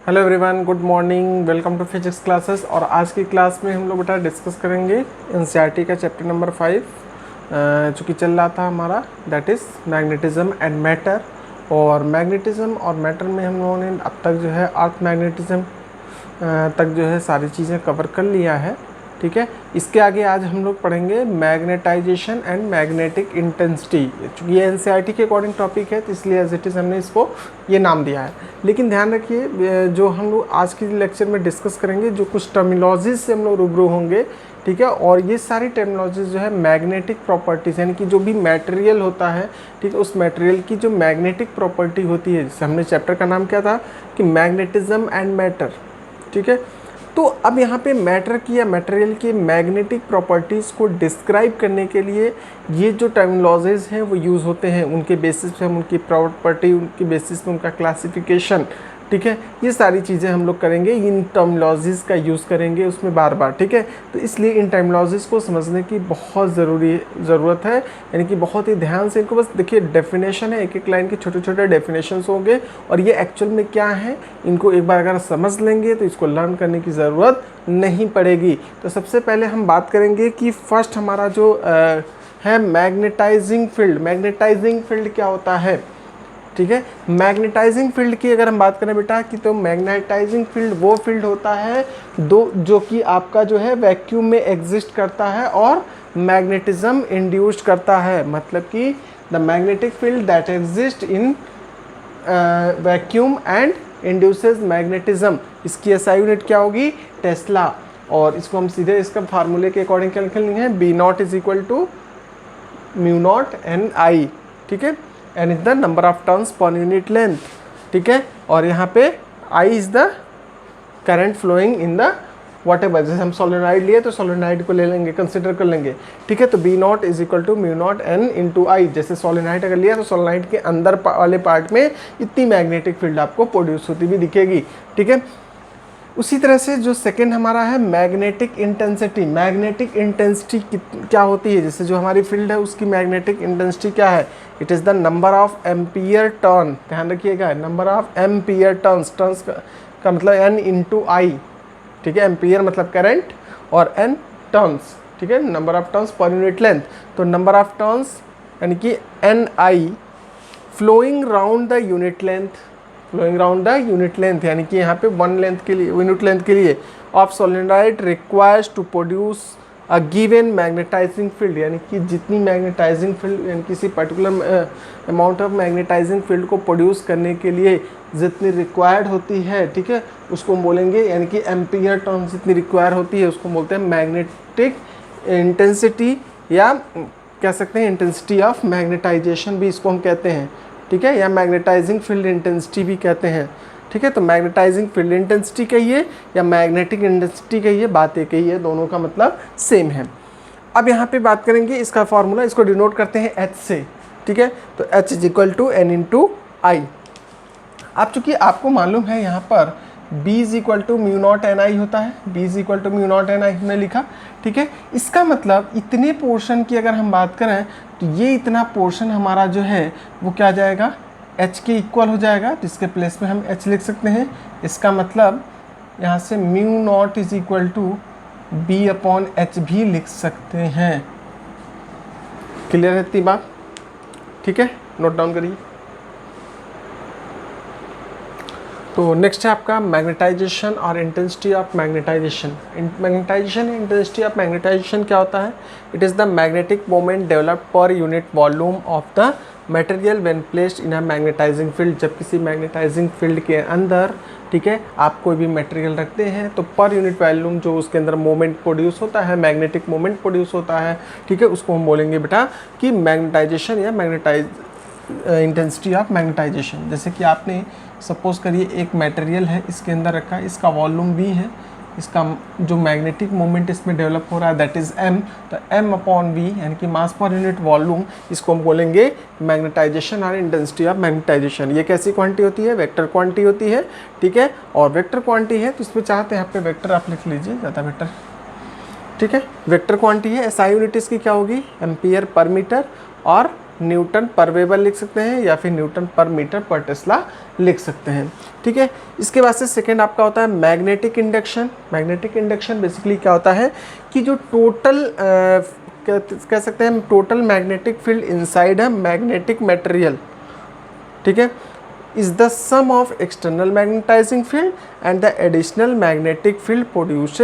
Hello everyone, good morning, welcome to physics classes. और आज की क्लास में हम लोग बेटा डिस्कस करेंगे एनसीईआरटी का चैप्टर नंबर 5 चूँकि चल रहा था हमारा, that is magnetism and matter. और मैग्नेटिज्म और मैटर में हम लोगों ने अब तक जो है अर्थ मैग्नेटिज्म तक जो है सारी चीज़ें कवर कर लिया है। ठीक है, इसके आगे आज हम लोग पढ़ेंगे मैग्नेटाइजेशन एंड मैग्नेटिक इंटेंसिटी। चूँकि ये एनसीईआरटी के अकॉर्डिंग टॉपिक है तो इसलिए एज इट इज़ हमने इसको ये नाम दिया है। लेकिन ध्यान रखिए, जो हम लोग आज की लेक्चर में डिस्कस करेंगे, जो कुछ टर्मिनोलॉजीज से हम लोग रूबरू होंगे, ठीक है। और ये सारी टर्मिनोलॉजीज जो है मैग्नेटिक प्रॉपर्टीज़, यानी कि जो भी मटेरियल होता है, ठीक है, उस मटेरियल की जो मैग्नेटिक प्रॉपर्टी होती है, जैसे हमने चैप्टर का नाम क्या था कि मैग्नेटिज्म एंड मैटर। ठीक है, तो अब यहाँ पे मैटर की या मटेरियल की मैग्नेटिक प्रॉपर्टीज़ को डिस्क्राइब करने के लिए ये जो टर्मिनोलॉजीज हैं वो यूज़ होते हैं। उनके बेसिस पे हम उनकी प्रॉपर्टी, उनकी बेसिस पे उनका क्लासिफिकेशन, ठीक है, ये सारी चीज़ें हम लोग करेंगे, इन टर्मिनोलॉजीज़ का यूज़ करेंगे उसमें बार बार। ठीक है, तो इसलिए इन टर्मिनोलॉजीज़ को समझने की बहुत ज़रूरत है, यानी कि बहुत ही ध्यान से इनको, बस देखिए डेफिनेशन है, एक एक लाइन के छोटे छोटे डेफिनेशंस होंगे और ये एक्चुअल में क्या है, इनको एक बार अगर समझ लेंगे तो इसको लर्न करने की ज़रूरत नहीं पड़ेगी। तो सबसे पहले हम बात करेंगे कि फर्स्ट हमारा जो है मैग्नेटाइजिंग फील्ड। मैग्नेटाइजिंग फील्ड क्या होता है? ठीक है, मैग्नेटाइजिंग फील्ड की अगर हम बात करें बेटा कि तो मैग्नेटाइजिंग फील्ड वो फील्ड होता है जो कि आपका जो है वैक्यूम में एग्जिस्ट करता है और मैग्नेटिज्म इंड्यूस्ड करता है। मतलब कि the magnetic field that exist in vacuum and induces magnetism. इसकी एसआई यूनिट क्या होगी? टेस्ला। और इसको हम सीधे इसका फार्मूले के अकॉर्डिंग क्या लिखेंगे? B naught is equal to mu naught N I. ठीक है, N is the number of turns per unit length. ठीक है, और यहाँ पे I is the current flowing in the whatever. जैसे हम सोलेनोइड लिए तो सोलेनोइड को ले लेंगे, कंसिडर कर लेंगे। ठीक है, तो B naught is equal to mu naught N into I. जैसे सोलेनोइड अगर लिया तो सोलेनोइड के अंदर वाले पार्ट में इतनी मैग्नेटिक फील्ड आपको प्रोड्यूस होती भी दिखेगी। ठीक है, उसी तरह से जो सेकेंड हमारा है मैग्नेटिक इंटेंसिटी। मैग्नेटिक इंटेंसिटी क्या होती है? जैसे जो हमारी फील्ड है उसकी मैग्नेटिक इंटेंसिटी क्या है? It is the number of ampere turn. ध्यान रखिएगा, number of ampere turns. Turns का मतलब एन इंटू आई। ठीक है, एम्पियर मतलब करंट और एन टर्न्स। ठीक है, number of turns per unit length. तो नंबर ऑफ टर्न्स यानी कि N I flowing round the unit length. Flowing round the unit length यानी कि यहाँ पे वन लेंथ के लिए, यूनिट लेंथ के लिए of solenoid requires to produce a given magnetising field. यानी कि जितनी मैग्नेटाइजिंग फील्ड, यानी किसी particular amount of magnetising field को प्रोड्यूस करने के लिए जितनी रिक्वायर्ड होती है, ठीक है, उसको बोलेंगे, यानी कि एम्पियर टर्न जितनी रिक्वायर होती है उसको बोलते हैं मैग्नेटिक इंटेंसिटी, या कह सकते हैं इंटेंसिटी ऑफ मैग्नेटाइजेशन भी इसको हम कहते हैं। ठीक है, या मैग्नेटाइजिंग फील्ड इंटेंसिटी भी कहते हैं। ठीक है, तो मैग्नेटाइजिंग फील्ड इंटेंसिटी कहिए या मैग्नेटिक इंटेंसिटी कहिए, बात एक ही है, दोनों का मतलब सेम है। अब यहाँ पे बात करेंगे इसका फॉर्मूला, इसको डिनोट करते हैं एच से। ठीक है, तो H is equal to N into I. अब चूंकि आपको मालूम है यहाँ पर B is equal to mu naught N I होता है, B is equal to mu naught N I हमने लिखा। ठीक है, इसका मतलब इतने पोर्शन की अगर हम बात करें तो ये इतना पोर्शन हमारा जो है वो क्या जाएगा? H के इक्वल हो जाएगा, जिसके प्लेस में हम H लिख सकते हैं। इसका मतलब यहाँ से mu naught is equal to B upon H भी लिख सकते हैं। क्लियर है इतनी बात? ठीक है, नोट डाउन करिए। तो नेक्स्ट है आपका मैग्नेटाइजेशन और intensity of magnetisation. Magnetisation intensity of magnetisation क्या होता है? It is the magnetic moment developed per unit volume of the material when placed in a magnetising field. जब किसी मैग्नेटाइजिंग फील्ड के अंदर, ठीक है, आप कोई भी मटेरियल रखते हैं तो पर यूनिट वॉल्यूम जो उसके अंदर मोमेंट प्रोड्यूस होता है, मैग्नेटिक मोमेंट प्रोड्यूस होता है, ठीक है, उसको हम बोलेंगे बेटा कि मैग्नेटाइजेशन या इंटेंसिटी ऑफ मैग्नेटाइजेशन। जैसे कि आपने सपोज करिए एक मटेरियल है, इसके अंदर रखा है, इसका वॉल्यूम V है, इसका जो मैग्नेटिक मोमेंट इसमें डेवलप हो रहा है दैट इज़ m। तो m अपॉन v यानी कि मास पर यूनिट वॉल्यूम, इसको हम बोलेंगे मैग्नेटाइजेशन और इंटेंसिटी ऑफ मैग्नेटाइजेशन। ये कैसी क्वांटिटी होती है? वेक्टर क्वांटिटी होती है। ठीक है, और वेक्टर क्वांटिटी है तो इसमें चाहते हैं यहाँ पे वेक्टर आप लिख लीजिए, ज़्यादा बेटर। ठीक है, वेक्टर क्वांटिटी है, एसआई यूनिट इसकी क्या होगी? एम्पियर पर मीटर, और न्यूटन पर वेबर लिख सकते हैं या फिर न्यूटन पर मीटर पर टेस्ला लिख सकते हैं। ठीक है। इसके बाद से सेकेंड आपका होता है magnetic induction. Magnetic induction basically क्या होता है कि जो टोटल कह सकते हैं टोटल मैग्नेटिक फील्ड इनसाइड है मैग्नेटिक मटेरियल, ठीक है, is the sum of external magnetizing field and the additional magnetic field produced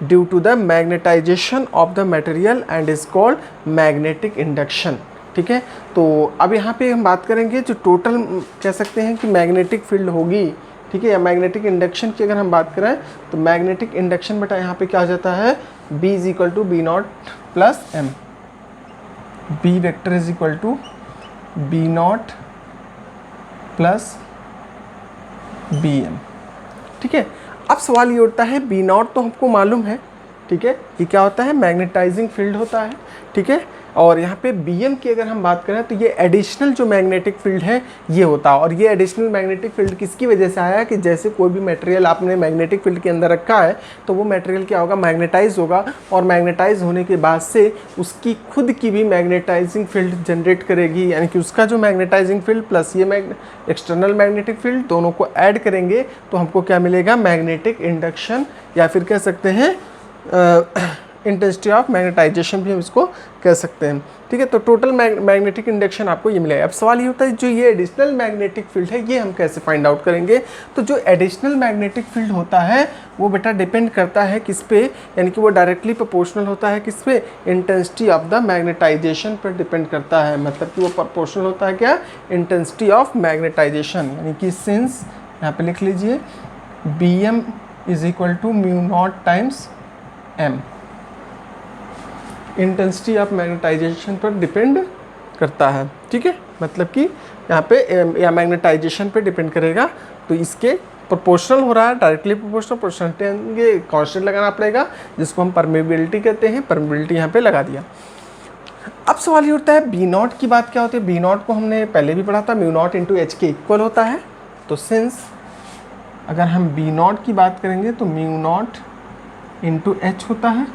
due to the magnetization of the material and is called magnetic induction, ठीक है। तो अब यहाँ पे हम बात करेंगे जो टोटल कह सकते हैं कि मैग्नेटिक फील्ड होगी, ठीक है, या मैग्नेटिक इंडक्शन की अगर हम बात करें तो मैग्नेटिक इंडक्शन बेटा यहाँ पे क्या हो जाता है B is equal to B naught plus M, B vector is equal to B naught plus B M, ठीक है। अब सवाल ये उठता है बी नॉट तो हमको मालूम है, ठीक है, ये क्या होता है मैग्नेटाइजिंग फील्ड होता है, ठीक है, और यहाँ पे बी एम की अगर हम बात करें तो ये एडिशनल जो मैग्नेटिक फील्ड है ये होता है। और ये एडिशनल मैग्नेटिक फील्ड किसकी वजह से आया कि जैसे कोई भी मटेरियल आपने मैग्नेटिक फील्ड के अंदर रखा है तो वो मटेरियल क्या होगा मैग्नेटाइज होगा, और मैग्नेटाइज होने के बाद से उसकी खुद की भी मैग्नेटाइजिंग फील्ड जनरेट करेगी, यानी कि उसका जो मैग्नेटाइजिंग फील्ड प्लस ये एक्सटर्नल मैग्नेटिक फील्ड दोनों को ऐड करेंगे तो हमको क्या मिलेगा मैग्नेटिक इंडक्शन, या फिर कह सकते हैं इंटेंसिटी ऑफ मैग्नेटाइजेशन भी हम इसको कह सकते हैं, ठीक है। तो टोटल मैग्नेटिक इंडक्शन आपको ये मिलेगा। अब सवाल ये होता है जो ये एडिशनल मैग्नेटिक फील्ड है ये हम कैसे फाइंड आउट करेंगे। तो जो एडिशनल मैग्नेटिक फील्ड होता है वो बेटा डिपेंड करता है किस पे, यानी कि वो डायरेक्टली प्रोपोर्शनल होता है किस पे, इंटेंसिटी ऑफ द मैग्नेटाइजेशन पर डिपेंड करता है। मतलब कि वो प्रोपोर्शनल होता है क्या, इंटेंसिटी ऑफ मैग्नेटाइजेशन, यानी कि सिंस यहाँ पे लिख लीजिए B M is equal to mu naught times M, intensity of magnetisation पर डिपेंड करता है, ठीक है। मतलब कि यहाँ पे या मैग्नेटाइजेशन पे डिपेंड करेगा, तो इसके प्रोपोर्शनल हो रहा है, डायरेक्टली प्रोपोर्शनल, प्रोपोर्शनल कांस्टेंट लगाना पड़ेगा जिसको हम परमेबिलिटी कहते हैं, परमेबिलिटी यहाँ पे लगा दिया। अब सवाल ये उठता है बी नॉट की बात क्या होती है। बी नॉट को हमने पहले भी पढ़ा था, म्यू नॉट इंटू एच के इक्वल होता है। तो सिंस अगर हम बी नॉट की बात करेंगे तो म्यू नॉट इंटू एच होता है।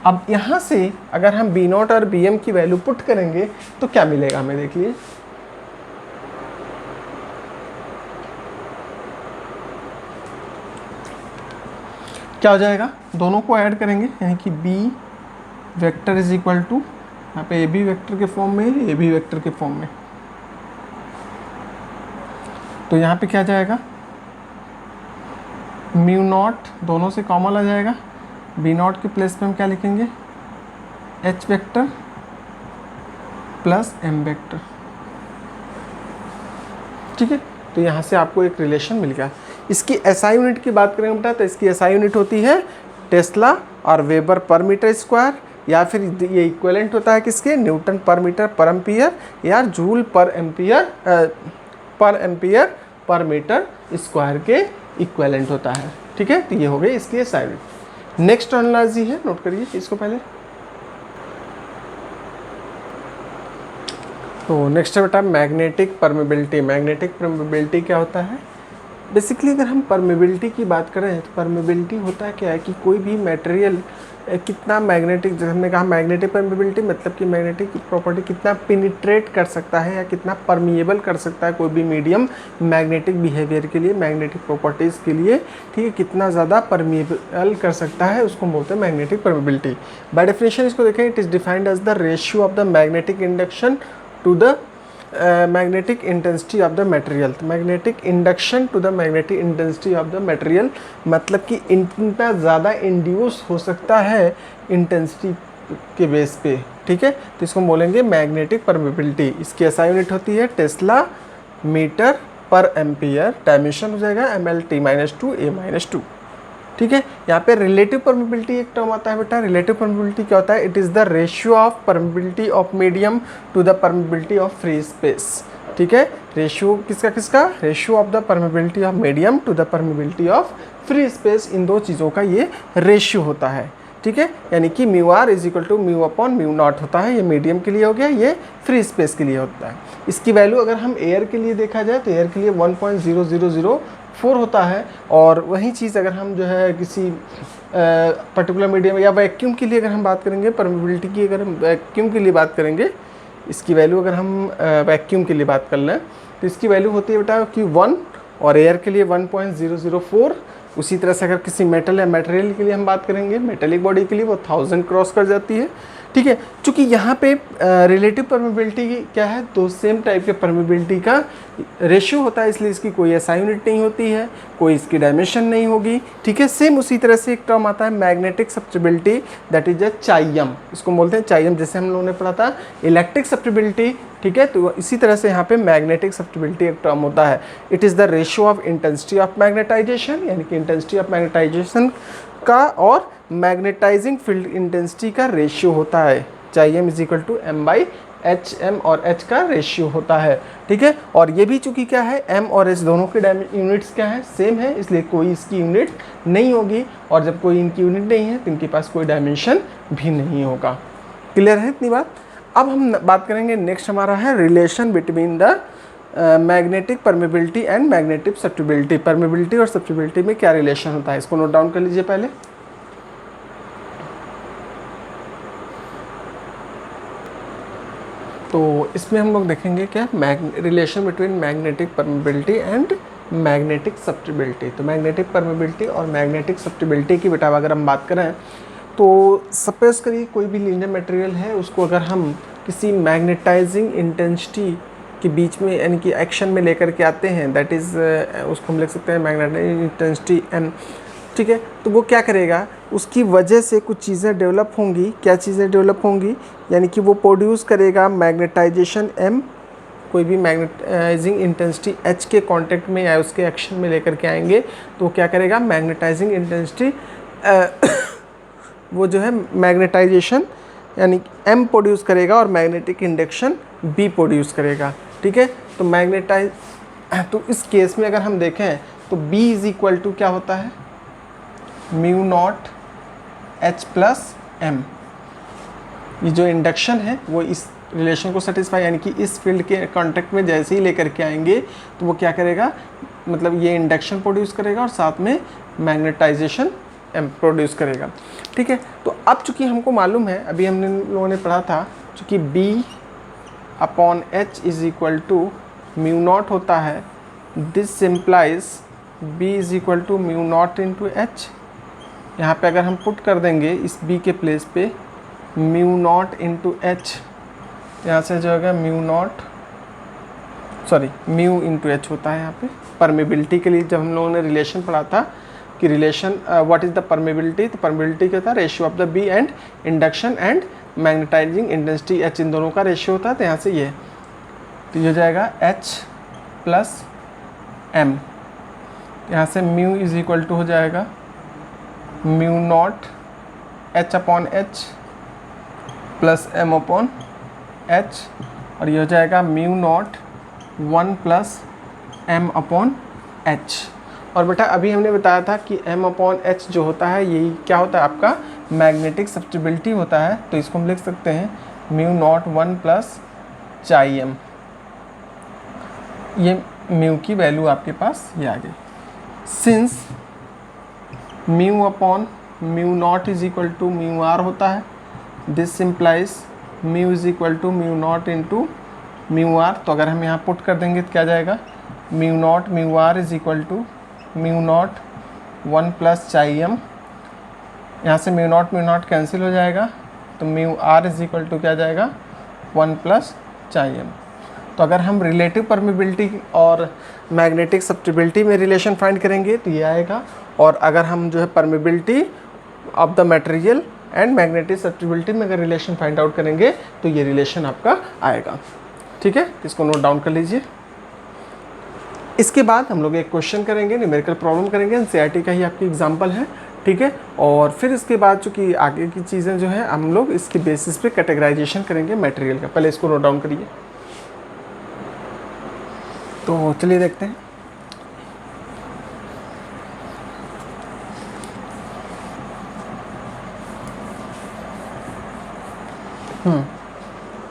अब यहाँ से अगर हम बी नॉट और बी एम की वैल्यू पुट करेंगे तो क्या मिलेगा हमें, देखिए क्या हो जाएगा, दोनों को ऐड करेंगे यानी कि B vector is equal to यहाँ पे ए बी वेक्टर के फॉर्म में, ए बी वेक्टर के फॉर्म में, तो यहाँ पे क्या जाएगा म्यू नॉट दोनों से कॉमन आ जाएगा, बी नॉट के प्लेस पे हम क्या लिखेंगे H vector plus M vector, ठीक है। तो यहाँ से आपको एक रिलेशन मिल गया। इसकी एसआई यूनिट की बात करेंगे बेटा तो इसकी एसआई यूनिट होती है टेस्ला और वेबर पर मीटर स्क्वायर, या फिर ये इक्विवेलेंट होता है किसके न्यूटन पर मीटर पर एम्पियर या जूल पर एम्पियर पर मीटर स्क्वायर के इक्विवेलेंट होता है, ठीक है। तो ये हो गई इसकी एसआई यूनिट। नेक्स्ट एनालॉजी है, नोट करिए इसको पहले। तो नेक्स्ट है बेटा मैग्नेटिक परमेबिलिटी। मैग्नेटिक परमेबिलिटी क्या होता है, बेसिकली अगर हम परमेबिलिटी की बात करें तो परमेबिलिटी होता है क्या है कि कोई भी मटेरियल कितना मैग्नेटिक, जैसे हमने कहा मैग्नेटिक परमेबिलिटी मतलब कि मैग्नेटिक प्रॉपर्टी कितना पेनिट्रेट कर सकता है या कितना परमिएबल कर सकता है कोई भी मीडियम मैग्नेटिक बिहेवियर के लिए, मैग्नेटिक प्रॉपर्टीज़ के लिए, ठीक है, कितना ज़्यादा परमिएबल कर सकता है उसको बोलते हैं मैग्नेटिक परमेबिलिटी। बाय डेफिनेशन इसको देखें, it is defined as the ratio of the magnetic induction to the magnetic intensity of the material. Magnetic induction to the magnetic intensity of the material मतलब कि इतना ज़्यादा इंड्यूस हो सकता है intensity के बेस पे, ठीक है। तो इसको बोलेंगे मैग्नेटिक परमेबिलिटी। इसकी एसआई यूनिट होती है टेस्ला मीटर पर एम्पियर, डायमेंशन हो जाएगा mL-T-2 A-2, ठीक है। यहाँ पे रिलेटिव परमेबिलिटी एक टर्म आता है बेटा। रिलेटिव परमेबिलिटी क्या होता है, it is the ratio of permeability of medium to the permeability of free space, ठीक है। रेशियो किसका ratio of the permeability of medium to the permeability of free space, इन दो चीज़ों का ये रेशियो होता है, ठीक है। यानी कि mu R is equal to mu upon mu naught होता है, ये मीडियम के लिए हो गया, ये फ्री स्पेस के लिए होता है। इसकी वैल्यू अगर हम एयर के लिए देखा जाए तो एयर के लिए 1.0004 होता है, और वही चीज़ अगर हम जो है किसी पर्टिकुलर मीडियम या वैक्यूम के लिए अगर हम बात करेंगे परमेबिलिटी की, अगर हम वैक्यूम के लिए बात करेंगे इसकी वैल्यू अगर हम वैक्यूम के लिए बात कर लें तो इसकी वैल्यू होती है बेटा कि 1 और एयर के लिए 1.004। उसी तरह से अगर किसी मेटल या मटेरियल के लिए हम बात करेंगे, मेटेलिक बॉडी के लिए वो 1000 क्रॉस कर जाती है। ठीक है, चूँकि यहाँ पे रिलेटिव परमेबिलिटी क्या है, दो सेम टाइप के परमेबिलिटी का रेशियो होता है, इसलिए इसकी कोई ऐसा यूनिट नहीं होती है, कोई इसकी डायमेंशन नहीं होगी। ठीक है, सेम उसी तरह से एक टर्म आता है मैग्नेटिक सब्स्टिबिलिटी, दैट इज अ चाइयम, इसको बोलते हैं चाइयम, जैसे हम लोगों ने पढ़ा था इलेक्ट्रिक सब्स्टिबिलिटी। ठीक है, तो इसी तरह से यहाँ पे मैग्नेटिक सब्स्टिबिलिटी एक टर्म होता है। It is the ratio of intensity of magnetisation, यानी कि इंटेंसिटी ऑफ मैग्नेटाइजेशन का और मैग्नेटाइजिंग फील्ड इंटेंसिटी का रेशियो होता है। Chi M is equal to M by H, M और एच का रेशियो होता है। ठीक है, और ये भी चूंकि क्या है, एम और एच दोनों के यूनिट्स क्या है, सेम है, इसलिए कोई इसकी यूनिट नहीं होगी, और जब कोई इनकी यूनिट नहीं है तो इनके पास कोई डायमेंशन भी नहीं होगा। क्लियर है इतनी बात। अब हम बात करेंगे, नेक्स्ट हमारा है relation between the magnetic permeability and magnetic susceptibility. Permeability और सब्स्टिबिलिटी में क्या रिलेशन होता है, इसको नोट डाउन कर लीजिए पहले। तो इसमें हम लोग देखेंगे क्या, relation between magnetic permeability and magnetic susceptibility. तो मैग्नेटिक परमेबिलिटी और मैग्नेटिक सब्स्टिबिलिटी की बेटा अगर हम बात करें, तो सपोज करिए कोई भी लीनियर मटेरियल है, उसको अगर हम किसी मैग्नेटाइजिंग इंटेंसिटी के बीच में यानी कि एक्शन में लेकर के आते हैं, दैट इज़ उसको हम लिख सकते हैं मैग्नेटाइजिंग इंटेंसिटी एम। ठीक है, तो वो क्या करेगा, उसकी वजह से कुछ चीज़ें डेवलप होंगी। क्या चीज़ें डेवलप होंगी, यानी कि वो प्रोड्यूस करेगा मैग्नेटाइजेशन एम, कोई भी मैग्नेटाइजिंग इंटेंसिटी एच के कांटेक्ट में या उसके एक्शन में लेकर के आएंगे, तो क्या करेगा, मैग्नेटाइजिंग इंटेंसिटी वो जो है मैग्नेटाइजेशन यानी एम प्रोड्यूस करेगा और मैग्नेटिक इंडक्शन बी प्रोड्यूस करेगा। ठीक है, तो इस केस में अगर हम देखें तो B इज इक्वल टू क्या होता है, mu naught H plus M. ये जो इंडक्शन है वो इस रिलेशन को सेटिस्फाई, यानी कि इस फील्ड के कॉन्टेक्ट में जैसे ही लेकर के आएंगे तो वो क्या करेगा, मतलब ये इंडक्शन प्रोड्यूस करेगा और साथ में मैग्नेटाइजेशन एम प्रोड्यूस करेगा। ठीक है, तो अब चूंकि हमको मालूम है, अभी हमने लोगों ने पढ़ा था, चूँकि B upon H is equal to mu naught होता है, this simplifies B is equal to mu naught into H. यहाँ पर अगर हम पुट कर देंगे इस B के प्लेस पे म्यू नॉट इंटू एच, यहाँ से जो होगा म्यू इंटू एच होता है यहाँ पे। परमेबिलिटी के लिए जब हम लोगों ने रिलेशन पढ़ा था कि relation what is the permeability, तो परमेबिलिटी क्या था, ratio of the B and induction and magnetising intensity H, इन दोनों का रेशियो होता है। तो यहाँ से ये तो हो जाएगा एच प्लस एम, यहाँ से म्यू इज इक्वल टू हो जाएगा mu naught H upon H plus M upon H, और ये हो जाएगा mu naught 1 plus M upon H. और बेटा अभी हमने बताया था कि m अपॉन एच जो होता है यही क्या होता है, आपका मैग्नेटिक सब्स्टिबिलिटी होता है। तो इसको हम लिख सकते हैं mu naught 1 plus chi M. ये म्यू की वैल्यू आपके पास ये आ गई। Since mu upon mu naught is equal to mu R होता है, this simplifies mu is equal to mu naught into mu R. तो अगर हम यहाँ पुट कर देंगे तो क्या जाएगा, mu naught mu R is equal to mu naught 1 plus chi M. यहाँ से म्यू नॉट कैंसिल हो जाएगा, तो mu R is equal to क्या जाएगा, 1 प्लस चाई एम। तो अगर हम रिलेटिव परमेबिलिटी और मैग्नेटिक सब्स्टिबिलिटी में रिलेशन फाइंड करेंगे तो ये आएगा, और अगर हम जो है permeability of the material and magnetic susceptibility में अगर रिलेशन फाइंड आउट करेंगे तो ये रिलेशन आपका आएगा। ठीक है, इसको नोट डाउन कर लीजिए। इसके बाद हम लोग एक क्वेश्चन करेंगे, न्यूमेरिकल प्रॉब्लम करेंगे, एनसीईआरटी का ही आपकी एग्जांपल है। ठीक है, और फिर इसके बाद चूँकि आगे की चीज़ें जो है हम लोग इसके बेसिस पे कैटेगराइजेशन करेंगे मटेरियल का। पहले इसको नोट डाउन करिए। तो चलिए देखते हैं।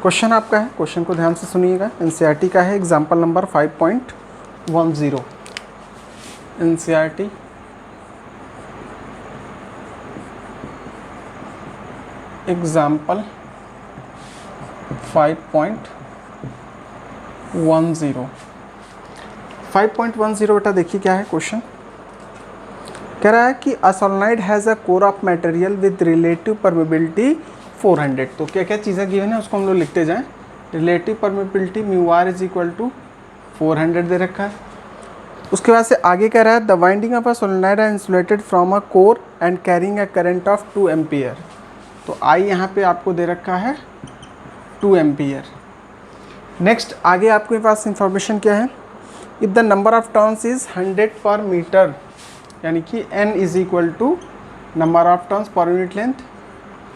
क्वेश्चन आपका है, क्वेश्चन को ध्यान से सुनिएगा। एनसीईआरटी का है, एग्जाम्पल नंबर 5.10। NCERT example 5.10। 5.10 बेटा देखिए क्या है क्वेश्चन। कह रहा है कि a solenoid has a core of material with relative permeability 400। तो क्या क्या चीज़ें गिवन है उसको हम लोग लिखते जाएं। Relative permeability mu R is equal to 400 दे रखा है। उसके बाद से आगे कह रहा है the winding of a solenoid are insulated from a core and carrying a current of 2 ampere. तो आई यहाँ पे आपको दे रखा है 2 एम्पियर। नेक्स्ट आगे आपके पास इंफॉर्मेशन क्या है, if the number of turns is 100 per metre, यानी कि n is equal to number of turns per unit length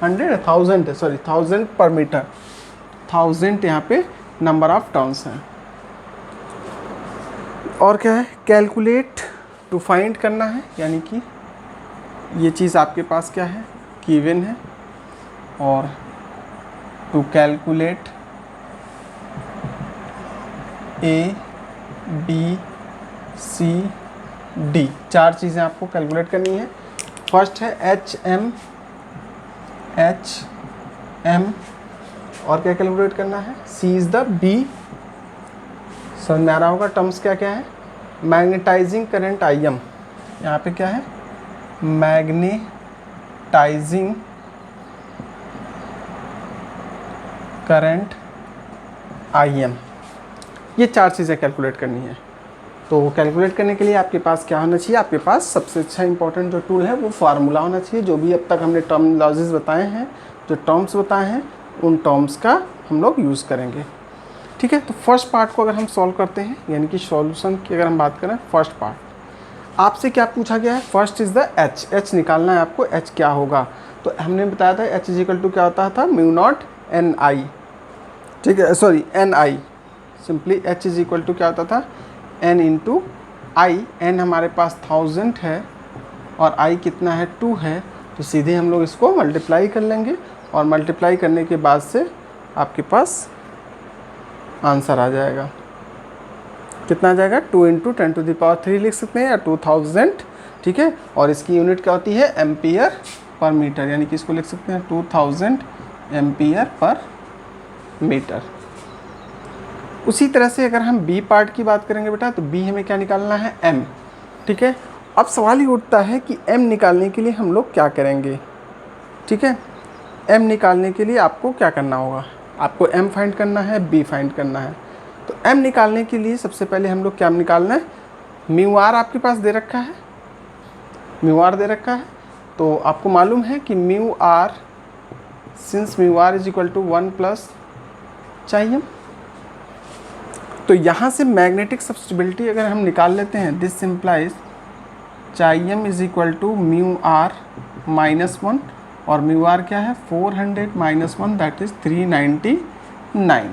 1000 per metre, 1000 यहाँ पे नंबर ऑफ टर्न्स हैं। और क्या है, कैलकुलेट टू फाइंड करना है, यानी कि ये चीज़ आपके पास क्या है गिवन है, और to calculate A B C D, 4 चीज़ें आपको कैलकुलेट करनी है। फर्स्ट है एच एम और क्या कैलकुलेट करना है, सी इज़ द बी, समझ में आ रहा होगा टर्म्स क्या क्या है, मैग्नेटाइजिंग करंट आई एम, यहाँ पे क्या है मैग्नेटाइजिंग करंट आई एम, ये 4 चीज़ें कैलकुलेट करनी है। तो कैलकुलेट करने के लिए आपके पास क्या होना चाहिए, आपके पास सबसे अच्छा इंपॉर्टेंट जो टूल है वो फार्मूला होना चाहिए। जो भी अब तक हमने टर्मिनोलॉजीज बताए हैं, जो टर्म्स बताए हैं, उन टर्म्स का हम लोग यूज़ करेंगे। ठीक है, तो फर्स्ट पार्ट को अगर हम सॉल्व करते हैं, यानी कि सॉल्यूशन की अगर हम बात करें, फर्स्ट पार्ट आपसे क्या पूछा गया है, फर्स्ट इज़ द एच निकालना है आपको। एच क्या होगा, तो हमने बताया था एच इज इक्वल टू क्या होता था, म्यू नॉट एन आई। ठीक है, sorry N I, simply H is equal to क्या होता था n इंटू आई। एन हमारे पास 1000 है और आई कितना है 2 है, तो सीधे हम लोग इसको मल्टीप्लाई कर लेंगे, और मल्टीप्लाई करने के बाद से आपके पास आंसर आ जाएगा। कितना आ जाएगा, 2 इंटू 10⁻³ लिख सकते हैं, या 2000। ठीक है, और इसकी यूनिट क्या होती है एम्पियर पर मीटर, यानी कि इसको लिख सकते हैं 2000 एम्पियर पर मीटर। उसी तरह से अगर हम बी पार्ट की बात करेंगे बेटा, तो बी हमें क्या निकालना है m। ठीक है, अब सवाल ही उठता है कि m निकालने के लिए हम लोग क्या करेंगे। ठीक है, m निकालने के लिए आपको क्या करना होगा, आपको m फाइंड करना है, b फाइंड करना है। तो m निकालने के लिए सबसे पहले हम लोग क्या निकालना है, म्यू आर आपके पास दे रखा है, म्यू आर दे रखा है। तो आपको मालूम है कि mu R, since mu R is equal to 1 plus चाहिए, तो यहाँ से मैग्नेटिक सब्स्टिबिलिटी अगर हम निकाल लेते हैं, this simplifies chi M is equal to mu R -1, और म्यू आर क्या है 400 - 1 दैट इज़ 399।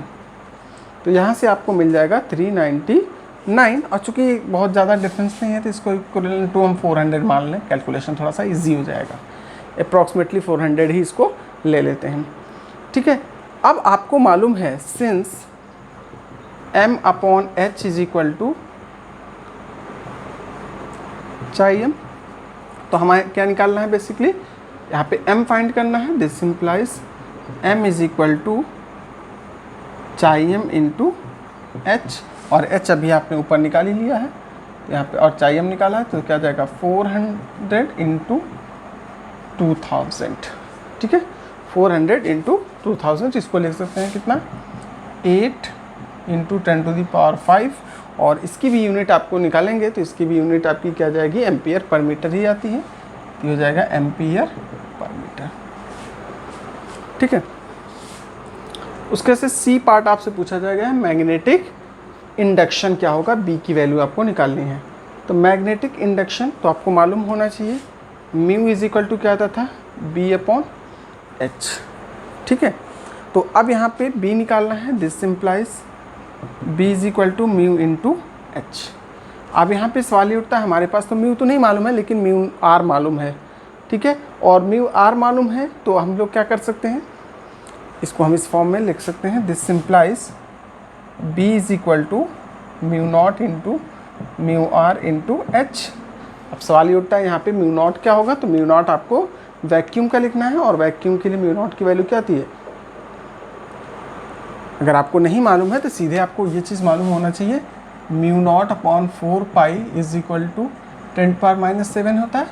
तो यहाँ से आपको मिल जाएगा 399, और चूँकि बहुत ज़्यादा डिफरेंस नहीं है तो इसको इक्विवेलेंट टू हम 400 मान लें, कैलकुलेशन थोड़ा सा इजी हो जाएगा। अप्रॉक्सीमेटली 400 ही इसको ले लेते हैं। ठीक है, अब आपको मालूम है since m/h is equal to चाहिए, तो हमें क्या निकालना है, बेसिकली यहाँ पे m फाइंड करना है। This simplifies m is equal to चाहिए इंटू h, और h अभी आपने ऊपर निकाल ही लिया है यहाँ पे, और चाहिए निकाला है, तो क्या जाएगा 400 इंटू 2000। ठीक है, 400 इंटू 2000, इसको लिख सकते हैं कितना 8 इंटू 10⁵, और इसकी भी यूनिट आपको निकालेंगे तो इसकी भी यूनिट आपकी क्या जाएगी, एम्पियर पर मीटर ही आती है, तो हो जाएगा एम्पियर पर मीटर। ठीक है, उसके से सी पार्ट आपसे पूछा जाएगा मैग्नेटिक इंडक्शन क्या होगा, बी की वैल्यू आपको निकालनी है। तो मैग्नेटिक इंडक्शन तो आपको मालूम होना चाहिए, म्यू इज इक्वल टू क्या आता था B/H। ठीक है, तो अब यहाँ पे B निकालना है, this simplifies B is equal to mu into H। अब यहाँ पे सवाल ही उठता है, हमारे पास तो म्यू तो नहीं मालूम है लेकिन म्यू आर मालूम है। ठीक है, और म्यू आर मालूम है तो हम लोग क्या कर सकते हैं, इसको हम इस फॉर्म में लिख सकते हैं, this simplifies B is equal to mu naught into mu R into H। अब सवाल ये उठता है यहाँ पे म्यू नॉट क्या होगा, तो म्यू नॉट आपको वैक्यूम का लिखना है, और वैक्यूम के लिए म्यू नॉट की वैल्यू क्या आती है, अगर आपको नहीं मालूम है तो सीधे आपको ये चीज़ मालूम होना चाहिए, mu naught upon 4 pi is equal to 10⁻⁻7 होता है।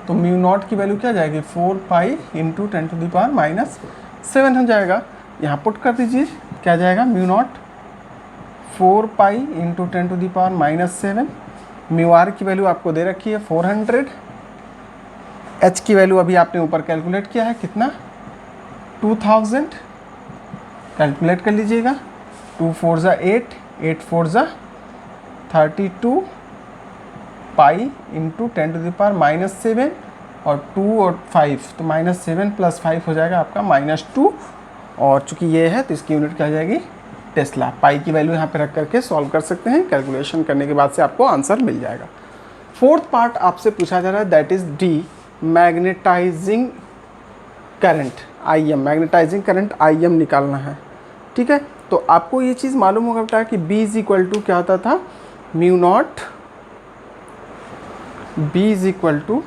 तो म्यू नॉट की वैल्यू क्या जाएगी 4 पाई इंटू 10⁻⁻7 हो जाएगा। यहाँ पुट कर दीजिए, क्या जाएगा mu naught 4 pi into 10⁻⁻7। Mu R की वैल्यू आपको दे रखी है 400। एच की वैल्यू अभी आपने ऊपर कैलकुलेट किया है कितना 2000। कैलकुलेट कर लीजिएगा, 2 4 ज़ा 8, 8 4 ज़ा 32 पाई इंटू 10⁻⁻7 और 2 और 5 तो -7 + 5 हो जाएगा आपका -2। और चूंकि ये है तो इसकी यूनिट क्या हो जाएगी टेस्ला। पाई की वैल्यू यहाँ पे रख करके सॉल्व कर सकते हैं, कैलकुलेशन करने के बाद से आपको आंसर मिल जाएगा। फोर्थ पार्ट आपसे पूछा जा रहा है that is the magnetising current I M. Magnetising current I M निकालना है, ठीक है। तो आपको ये चीज़ मालूम होगा बेटा कि B इज इक्वल टू क्या होता था mu naught, B is equal to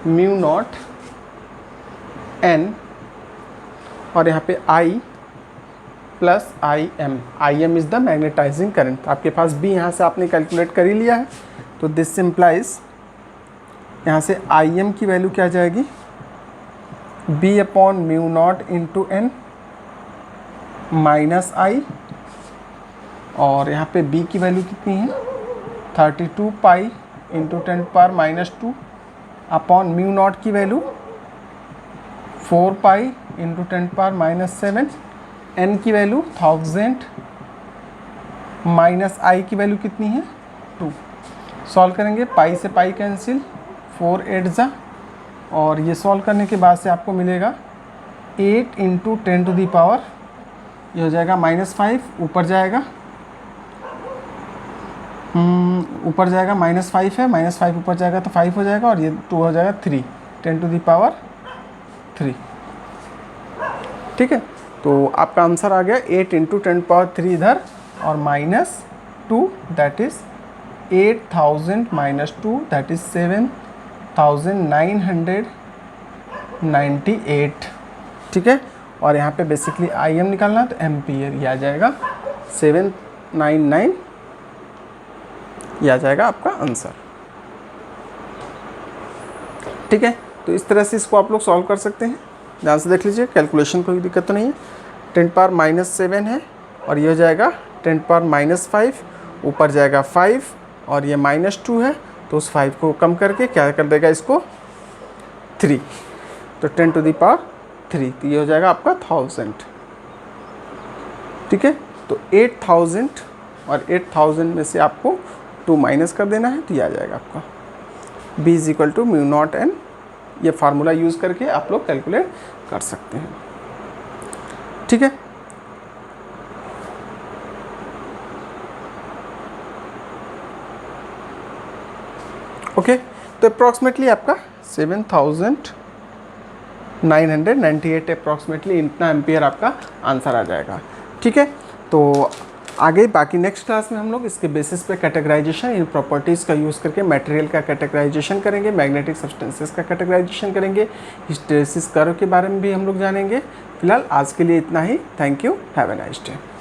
mu naught N और यहाँ पे I plus I M is the magnetising current. आपके पास B यहाँ से आपने कैलकुलेट कर ही लिया है, तो दिस सिंप्लाइज यहाँ से आई एम की वैल्यू क्या जाएगी B upon mu naught into N minus I, और यहाँ पे B की वैल्यू कितनी है 32 pi into 10⁻⁻2 upon mu naught की वैल्यू 4 पाई इंटू 10⁻⁻7, N की वैल्यू 1000 माइनस आई की वैल्यू कितनी है 2। सॉल्व करेंगे, पाई से पाई कैंसिल, 4 8 ज़ा, और ये सॉल्व करने के बाद से आपको मिलेगा 8 इंटू 10⁻, ये हो जाएगा -5, ऊपर जाएगा -5 है, -5 ऊपर जाएगा तो 5 हो जाएगा, और ये 2 हो जाएगा 3 10⁻3, ठीक है। तो आपका आंसर आ गया 8 इंटू 10⁻3 इधर और -2 दैट इज 8000 -2 दैट इज 7998, ठीक है। और यहाँ पे बेसिकली आई एम निकालना है तो एम्पियर ये आ जाएगा 799, ये आ जाएगा आपका आंसर, ठीक है। तो इस तरह से इसको आप लोग सॉल्व कर सकते हैं, ध्यान से देख लीजिए, कैलकुलेशन कोई दिक्कत तो नहीं है। 10⁻⁻7 है और ये हो जाएगा 10⁻�5, ऊपर जाएगा 5 और ये -2 है, तो उस 5 को कम करके क्या कर देगा इसको 3, तो 10⁻3, तो ये हो जाएगा आपका 1000, ठीक है। तो 8000 और 8000 में से आपको 2 माइनस कर देना है, तो ये आ जाएगा आपका B is equal to mu naught N। ये फार्मूला यूज़ करके आप लोग कैलकुलेट कर सकते हैं, ठीक है। ओके, तो अप्रॉक्सीमेटली आपका 7998 अप्रॉक्सीमेटली इतना एम्पियर आपका आंसर आ जाएगा, ठीक है। तो आगे बाकी नेक्स्ट क्लास में हम लोग इसके बेसिस पे कैटेगराइजेशन, इन प्रॉपर्टीज़ का यूज़ करके मटेरियल का कैटेगराइजेशन करेंगे, मैग्नेटिक सब्सटेंसेस का कैटेगराइजेशन करेंगे, हिस्टेरेसिस कर्व के बारे में भी हम लोग जानेंगे। फिलहाल आज के लिए इतना ही। Thank you, have a nice day.